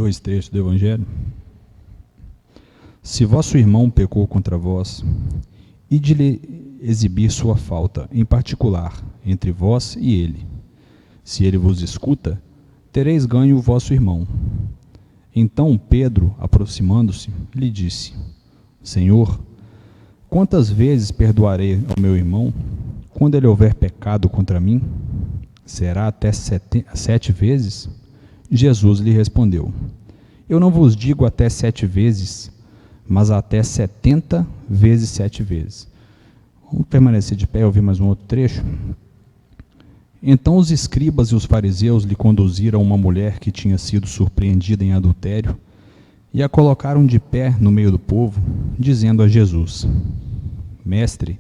dois trechos do Evangelho. Se vosso irmão pecou contra vós, ide-lhe exibir sua falta, em particular, entre vós e ele. Se ele vos escuta, tereis ganho o vosso irmão. Então Pedro, aproximando-se, lhe disse: Senhor, quantas vezes perdoarei ao meu irmão, quando ele houver pecado contra mim? Será até 7 vezes? Jesus lhe respondeu: Eu não vos digo até 7 vezes, mas até 70 vezes 7 vezes. Vamos permanecer de pé e ouvir mais um outro trecho. Então os escribas e os fariseus lhe conduziram a uma mulher que tinha sido surpreendida em adultério e a colocaram de pé no meio do povo, dizendo a Jesus: Mestre,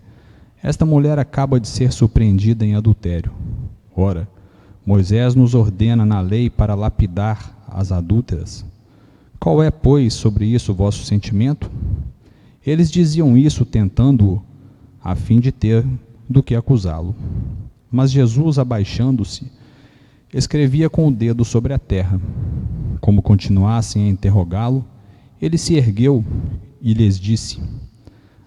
esta mulher acaba de ser surpreendida em adultério. Ora, Moisés nos ordena na lei para lapidar as adúlteras. Qual é, pois, sobre isso o vosso sentimento? Eles diziam isso tentando-o, a fim de ter do que acusá-lo. Mas Jesus, abaixando-se, escrevia com o dedo sobre a terra. Como continuassem a interrogá-lo, ele se ergueu e lhes disse: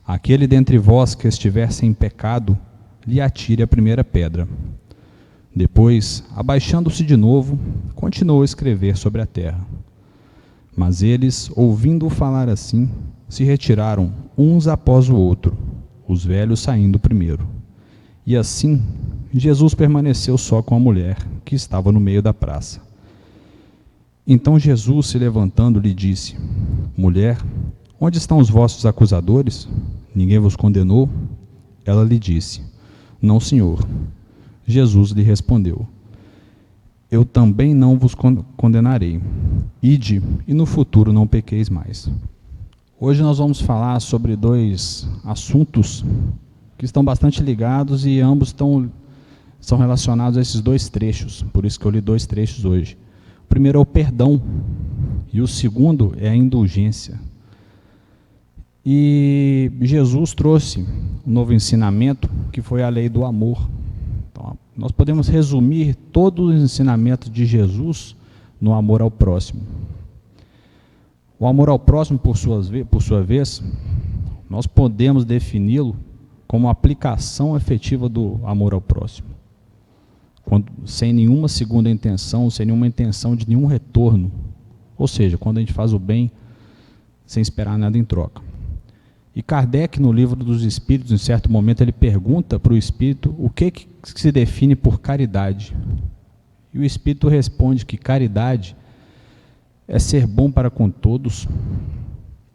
Aquele dentre vós que estiver sem pecado, lhe atire a primeira pedra. Depois, abaixando-se de novo, continuou a escrever sobre a terra. Mas eles, ouvindo-o falar assim, se retiraram uns após o outro, os velhos saindo primeiro. E assim, Jesus permaneceu só com a mulher, que estava no meio da praça. Então Jesus, se levantando, lhe disse: Mulher, onde estão os vossos acusadores? Ninguém vos condenou? Ela lhe disse: Não, Senhor. Jesus lhe respondeu: Eu também não vos condenarei. Ide, e no futuro não pequeis mais. Hoje nós vamos falar sobre 2 assuntos que estão bastante ligados e ambos são relacionados a esses 2 trechos, por isso que eu li 2 trechos hoje. O primeiro é o perdão e o segundo é a indulgência. E Jesus trouxe um novo ensinamento, que foi a lei do amor. Então, nós podemos resumir todo o ensinamento de Jesus no amor ao próximo. O amor ao próximo, por sua vez, nós podemos defini-lo como aplicação efetiva do amor ao próximo, sem nenhuma segunda intenção, sem nenhuma intenção de nenhum retorno, ou seja, quando a gente faz o bem sem esperar nada em troca. E Kardec, no Livro dos Espíritos, em certo momento, ele pergunta para o Espírito o que se define por caridade. E o Espírito responde que caridade é ser bom para com todos,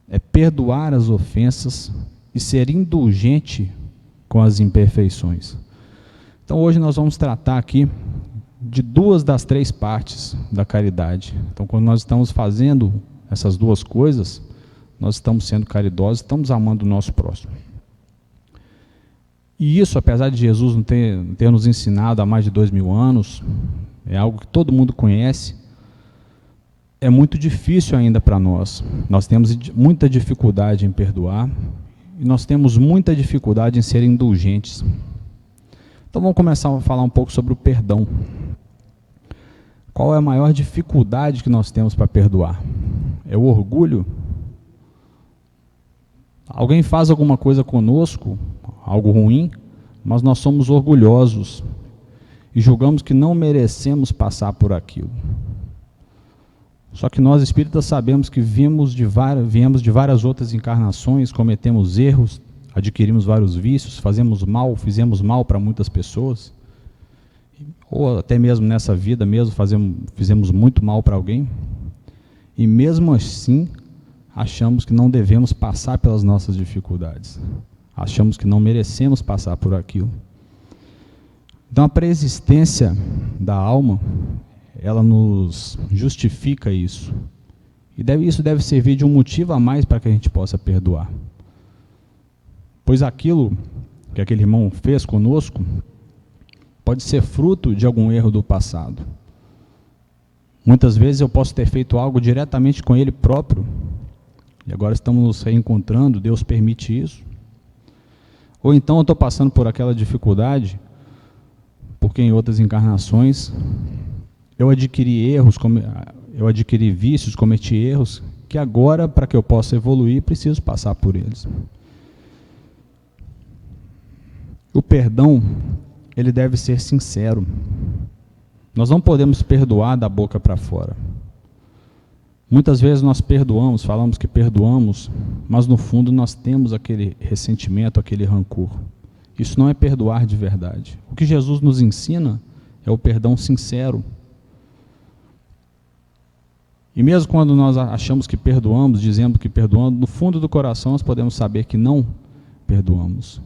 é perdoar as ofensas e ser indulgente com as imperfeições. Então hoje nós vamos tratar aqui de 2 das 3 partes da caridade. Então quando nós estamos fazendo essas 2 coisas, nós estamos sendo caridosos, estamos amando o nosso próximo. E isso, apesar de Jesus não ter nos ensinado há mais de 2000 anos, é algo que todo mundo conhece, é muito difícil ainda para nós. Nós temos muita dificuldade em perdoar e nós temos muita dificuldade em ser indulgentes. Então vamos começar a falar um pouco sobre o perdão. Qual é a maior dificuldade que nós temos para perdoar? É o orgulho? Alguém faz alguma coisa conosco, algo ruim, mas nós somos orgulhosos e julgamos que não merecemos passar por aquilo. Só que nós espíritas sabemos que viemos de várias outras encarnações, cometemos erros, adquirimos vários vícios, fizemos mal para muitas pessoas, ou até mesmo nessa vida mesmo fizemos muito mal para alguém, e mesmo assim achamos que não devemos passar pelas nossas dificuldades, achamos que não merecemos passar por aquilo. Então a preexistência da alma, ela nos justifica isso. E isso deve servir de um motivo a mais para que a gente possa perdoar. Pois aquilo que aquele irmão fez conosco pode ser fruto de algum erro do passado. Muitas vezes eu posso ter feito algo diretamente com ele próprio, e agora estamos nos reencontrando, Deus permite isso. Ou então eu estou passando por aquela dificuldade, porque em outras encarnações eu adquiri erros, eu adquiri vícios, cometi erros, que agora, para que eu possa evoluir, preciso passar por eles. O perdão, ele deve ser sincero. Nós não podemos perdoar da boca para fora. Muitas vezes nós perdoamos, falamos que perdoamos, mas no fundo nós temos aquele ressentimento, aquele rancor. Isso não é perdoar de verdade. O que Jesus nos ensina é o perdão sincero. E mesmo quando nós achamos que perdoamos, dizemos que perdoamos, no fundo do coração nós podemos saber que não perdoamos.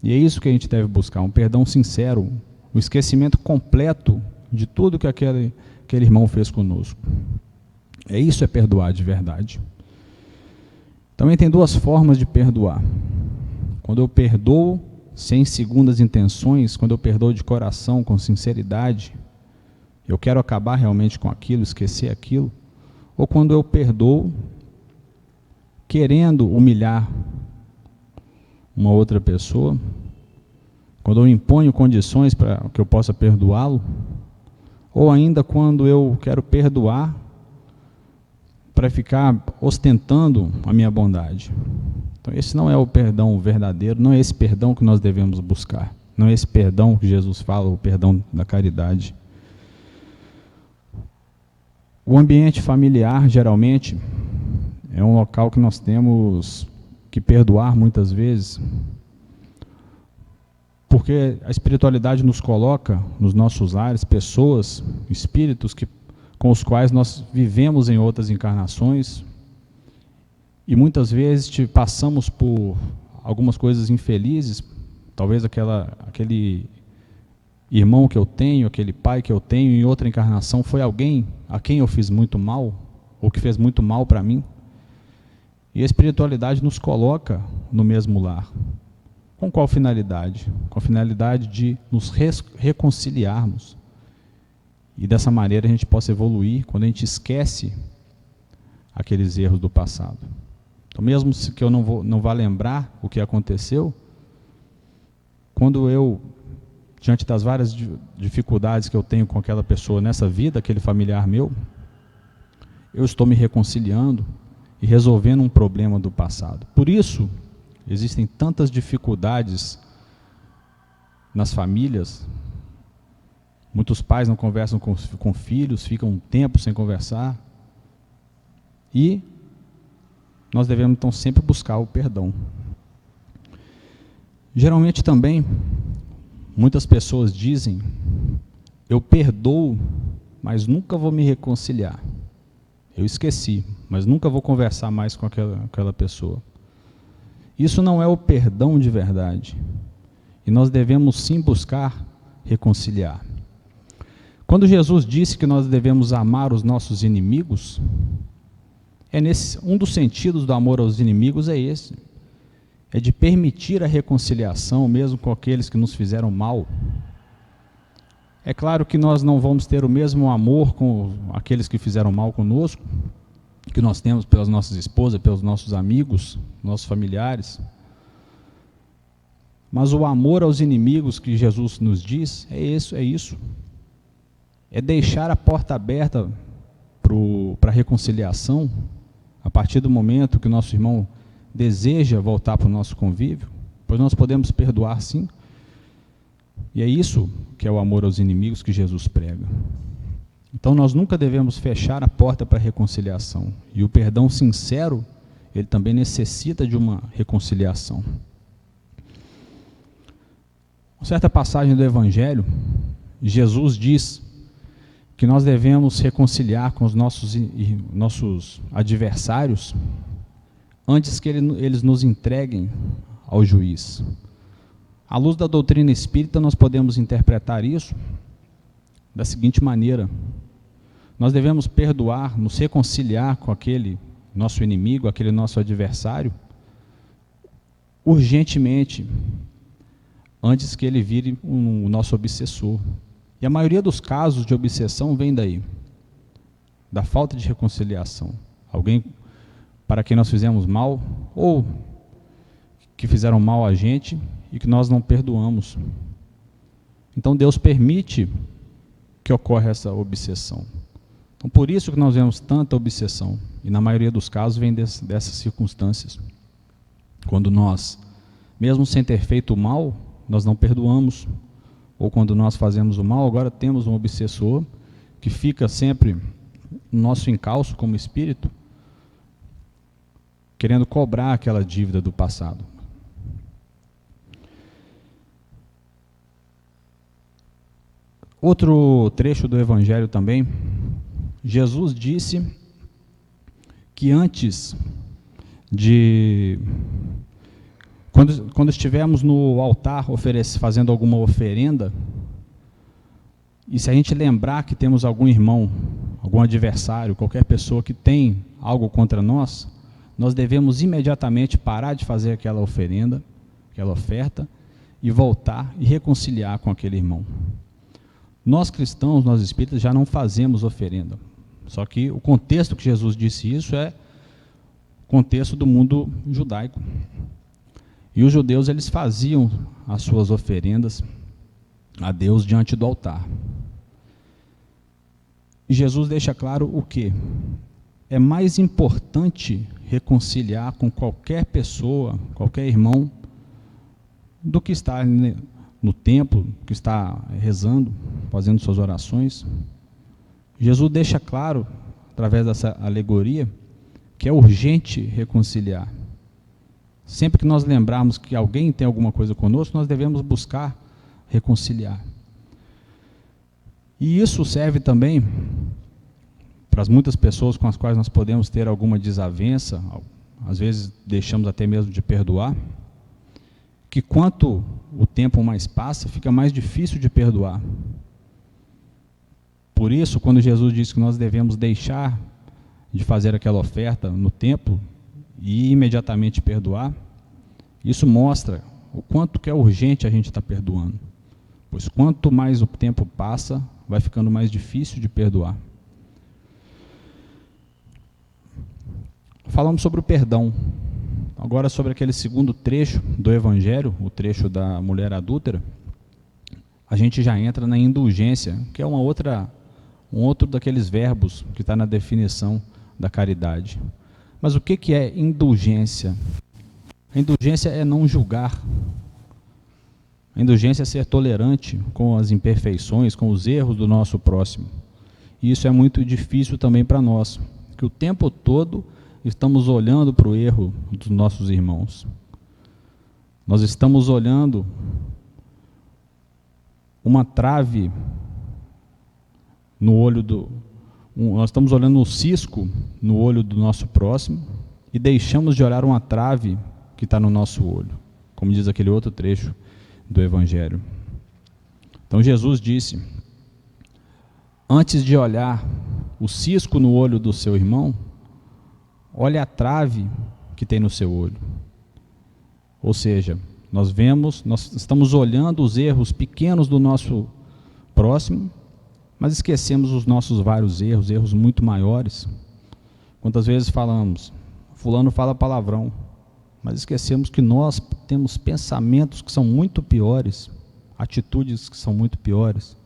E é isso que a gente deve buscar, um perdão sincero, o esquecimento completo de tudo que aquele irmão fez conosco. Isso é perdoar de verdade. Também tem duas formas de perdoar. Quando eu perdoo sem segundas intenções, quando eu perdoo de coração, com sinceridade, eu quero acabar realmente com aquilo, esquecer aquilo, ou quando eu perdoo querendo humilhar uma outra pessoa, quando eu imponho condições para que eu possa perdoá-lo, ou ainda quando eu quero perdoar para ficar ostentando a minha bondade. Então esse não é o perdão verdadeiro, não é esse perdão que nós devemos buscar, não é esse perdão que Jesus fala, o perdão da caridade. O ambiente familiar, geralmente, é um local que nós temos que perdoar muitas vezes, porque a espiritualidade nos coloca nos nossos lares pessoas, espíritos com os quais nós vivemos em outras encarnações e muitas vezes passamos por algumas coisas infelizes, talvez aquele irmão que eu tenho, aquele pai que eu tenho em outra encarnação foi alguém a quem eu fiz muito mal, ou que fez muito mal para mim. E a espiritualidade nos coloca no mesmo lar. Com qual finalidade? Com a finalidade de nos reconciliarmos. E dessa maneira a gente possa evoluir quando a gente esquece aqueles erros do passado. Então mesmo que eu não vá lembrar o que aconteceu, quando eu, diante das várias dificuldades que eu tenho com aquela pessoa nessa vida, aquele familiar meu, eu estou me reconciliando e resolvendo um problema do passado. Por isso, existem tantas dificuldades nas famílias. Muitos pais não conversam com filhos, ficam um tempo sem conversar. E nós devemos, então, sempre buscar o perdão. Geralmente também, muitas pessoas dizem, eu perdoo, mas nunca vou me reconciliar. Eu esqueci, mas nunca vou conversar mais com aquela pessoa. Isso não é o perdão de verdade. E nós devemos sim buscar reconciliar. Quando Jesus disse que nós devemos amar os nossos inimigos, um dos sentidos do amor aos inimigos é esse. É de permitir a reconciliação, mesmo com aqueles que nos fizeram mal. É claro que nós não vamos ter o mesmo amor com aqueles que fizeram mal conosco, que nós temos pelas nossas esposas, pelos nossos amigos, nossos familiares. Mas o amor aos inimigos que Jesus nos diz, é isso. É deixar a porta aberta para a reconciliação, a partir do momento que o nosso irmão deseja voltar para o nosso convívio, pois nós podemos perdoar sim. E é isso que é o amor aos inimigos que Jesus prega. Então nós nunca devemos fechar a porta para a reconciliação. E o perdão sincero, ele também necessita de uma reconciliação. Uma certa passagem do Evangelho, Jesus diz que nós devemos reconciliar com os nossos adversários antes que eles nos entreguem ao juiz. À luz da doutrina espírita, nós podemos interpretar isso da seguinte maneira: nós devemos perdoar, nos reconciliar com aquele nosso inimigo, aquele nosso adversário, urgentemente, antes que ele vire o nosso obsessor. E a maioria dos casos de obsessão vem daí, da falta de reconciliação. Alguém para quem nós fizemos mal, ou que fizeram mal a gente e que nós não perdoamos. Então Deus permite que ocorra essa obsessão. Então, por isso que nós vemos tanta obsessão, e na maioria dos casos vem dessas circunstâncias. Quando nós, mesmo sem ter feito o mal, nós não perdoamos, ou quando nós fazemos o mal, agora temos um obsessor que fica sempre no nosso encalço como espírito, querendo cobrar aquela dívida do passado. Outro trecho do Evangelho também, Jesus disse que antes de... Quando estivermos no altar fazendo alguma oferenda, e se a gente lembrar que temos algum irmão, algum adversário, qualquer pessoa que tem algo contra nós, nós devemos imediatamente parar de fazer aquela oferenda, aquela oferta, e voltar e reconciliar com aquele irmão. Nós cristãos, nós espíritas, já não fazemos oferenda. Só que o contexto que Jesus disse isso é o contexto do mundo judaico. E os judeus, eles faziam as suas oferendas a Deus diante do altar. E Jesus deixa claro o quê? É mais importante reconciliar com qualquer pessoa, qualquer irmão, do que estar no templo, que está rezando, fazendo suas orações. Jesus deixa claro, através dessa alegoria, que é urgente reconciliar. Sempre que nós lembrarmos que alguém tem alguma coisa conosco, nós devemos buscar reconciliar. E isso serve também para as muitas pessoas com as quais nós podemos ter alguma desavença, às vezes deixamos até mesmo de perdoar, que quanto o tempo mais passa, fica mais difícil de perdoar. Por isso, quando Jesus disse que nós devemos deixar de fazer aquela oferta no templo e imediatamente perdoar, isso mostra o quanto que é urgente a gente estar perdoando. Pois quanto mais o tempo passa, vai ficando mais difícil de perdoar. Falamos sobre o perdão. Agora sobre aquele segundo trecho do Evangelho, o trecho da mulher adúltera, a gente já entra na indulgência, que é um outro daqueles verbos que está na definição da caridade. Mas o que é indulgência? A indulgência é não julgar. A indulgência é ser tolerante com as imperfeições, com os erros do nosso próximo. E isso é muito difícil também para nós, que o tempo todo estamos olhando para o erro dos nossos irmãos. Nós estamos olhando uma trave no olho nós estamos olhando um cisco no olho do nosso próximo e deixamos de olhar uma trave que está no nosso olho, como diz aquele outro trecho do Evangelho. Então Jesus disse, antes de olhar o cisco no olho do seu irmão, olhe a trave que tem no seu olho. Ou seja, nós estamos olhando os erros pequenos do nosso próximo, mas esquecemos os nossos vários erros muito maiores. Quantas vezes falamos, fulano fala palavrão, mas esquecemos que nós temos pensamentos que são muito piores, atitudes que são muito piores.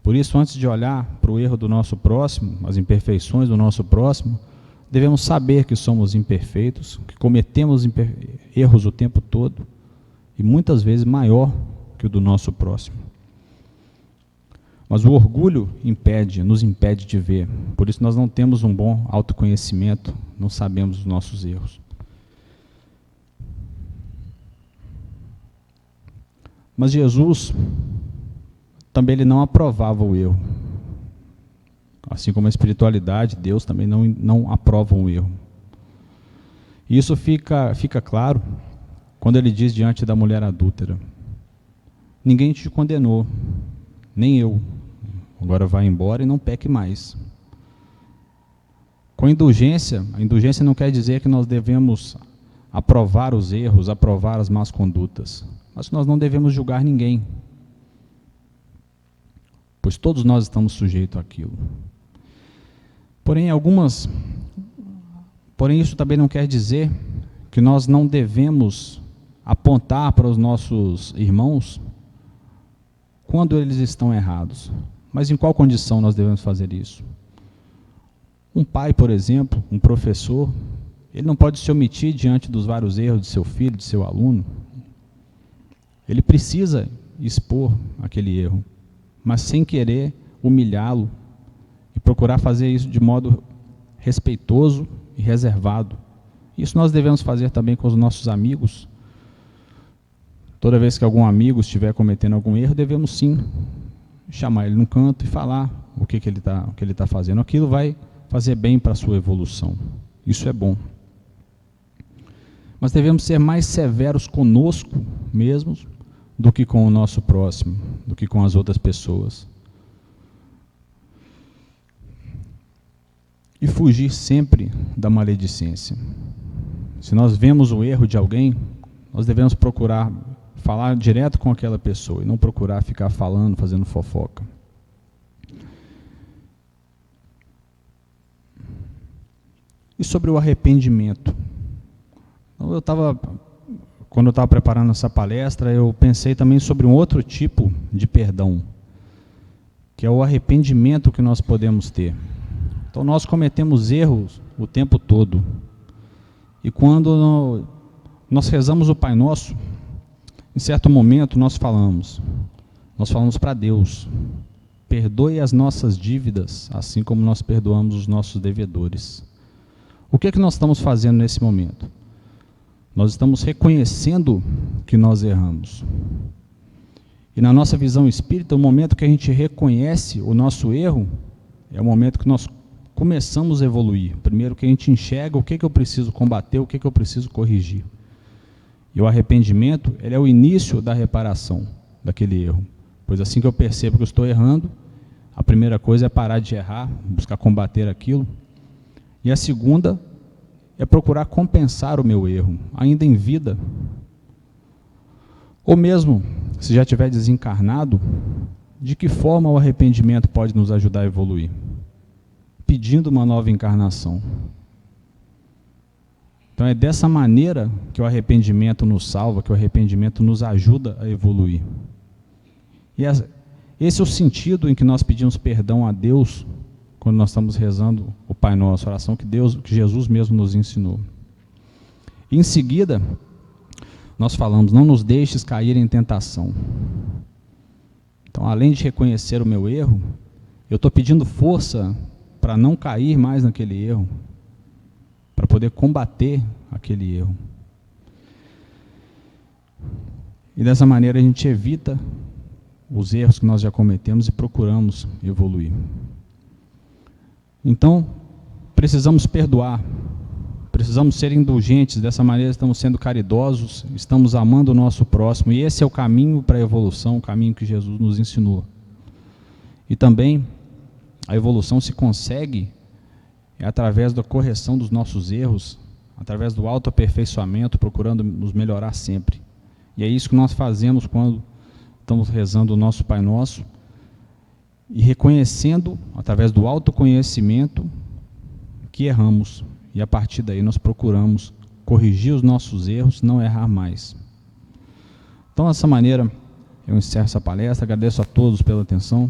Por isso, antes de olhar para o erro do nosso próximo, as imperfeições do nosso próximo, devemos saber que somos imperfeitos, que cometemos erros o tempo todo, e muitas vezes maior que o do nosso próximo. Mas o orgulho nos impede de ver, por isso nós não temos um bom autoconhecimento, não sabemos os nossos erros. Mas Jesus, também ele não aprovava o erro. Assim como a espiritualidade, Deus também não aprova um erro. E isso fica claro quando ele diz diante da mulher adúltera, ninguém te condenou, nem eu. Agora vai embora e não peque mais. Com a indulgência não quer dizer que nós devemos aprovar os erros, aprovar as más condutas, mas nós não devemos julgar ninguém, pois todos nós estamos sujeitos àquilo. Porém, isso também não quer dizer que nós não devemos apontar para os nossos irmãos quando eles estão errados. Mas em qual condição nós devemos fazer isso? Um pai, por exemplo, um professor, ele não pode se omitir diante dos vários erros de seu filho, de seu aluno. Ele precisa expor aquele erro, mas sem querer humilhá-lo e procurar fazer isso de modo respeitoso e reservado. Isso nós devemos fazer também com os nossos amigos. Toda vez que algum amigo estiver cometendo algum erro, devemos sim chamar ele no canto e falar o que ele está fazendo. Aquilo vai fazer bem para a sua evolução. Isso é bom. Mas devemos ser mais severos conosco mesmos do que com o nosso próximo, do que com as outras pessoas. E fugir sempre da maledicência. Se nós vemos o erro de alguém, nós devemos procurar falar direto com aquela pessoa e não procurar ficar falando, fazendo fofoca. E sobre o arrependimento. Então, quando eu estava preparando essa palestra, eu pensei também sobre um outro tipo de perdão, que é o arrependimento que nós podemos ter. Então, nós cometemos erros o tempo todo. E quando nós rezamos o Pai Nosso, em certo momento nós falamos para Deus: perdoe as nossas dívidas, assim como nós perdoamos os nossos devedores. O que é que nós estamos fazendo nesse momento? Nós estamos reconhecendo que nós erramos. E na nossa visão espírita, o momento que a gente reconhece o nosso erro, é o momento que nós começamos a evoluir. Primeiro que a gente enxerga o que eu preciso combater, o que eu preciso corrigir. E o arrependimento, ele é o início da reparação daquele erro. Pois assim que eu percebo que eu estou errando, a primeira coisa é parar de errar, buscar combater aquilo. E a segunda é procurar compensar o meu erro, ainda em vida. Ou mesmo, se já estiver desencarnado, de que forma o arrependimento pode nos ajudar a evoluir? Pedindo uma nova encarnação. Então é dessa maneira que o arrependimento nos salva, que o arrependimento nos ajuda a evoluir. E esse é o sentido em que nós pedimos perdão a Deus quando nós estamos rezando o Pai Nosso, a oração que Jesus mesmo nos ensinou. E em seguida, nós falamos: não nos deixes cair em tentação. Então, além de reconhecer o meu erro, eu estou pedindo força para não cair mais naquele erro, para poder combater aquele erro. E dessa maneira a gente evita os erros que nós já cometemos e procuramos evoluir. Então, precisamos perdoar, precisamos ser indulgentes, dessa maneira estamos sendo caridosos, estamos amando o nosso próximo, e esse é o caminho para a evolução, o caminho que Jesus nos ensinou. E também a evolução se consegue através da correção dos nossos erros, através do autoaperfeiçoamento, procurando nos melhorar sempre. E é isso que nós fazemos quando estamos rezando o nosso Pai Nosso, e reconhecendo, através do autoconhecimento, que erramos. E a partir daí nós procuramos corrigir os nossos erros, não errar mais. Então, dessa maneira, eu encerro essa palestra, agradeço a todos pela atenção.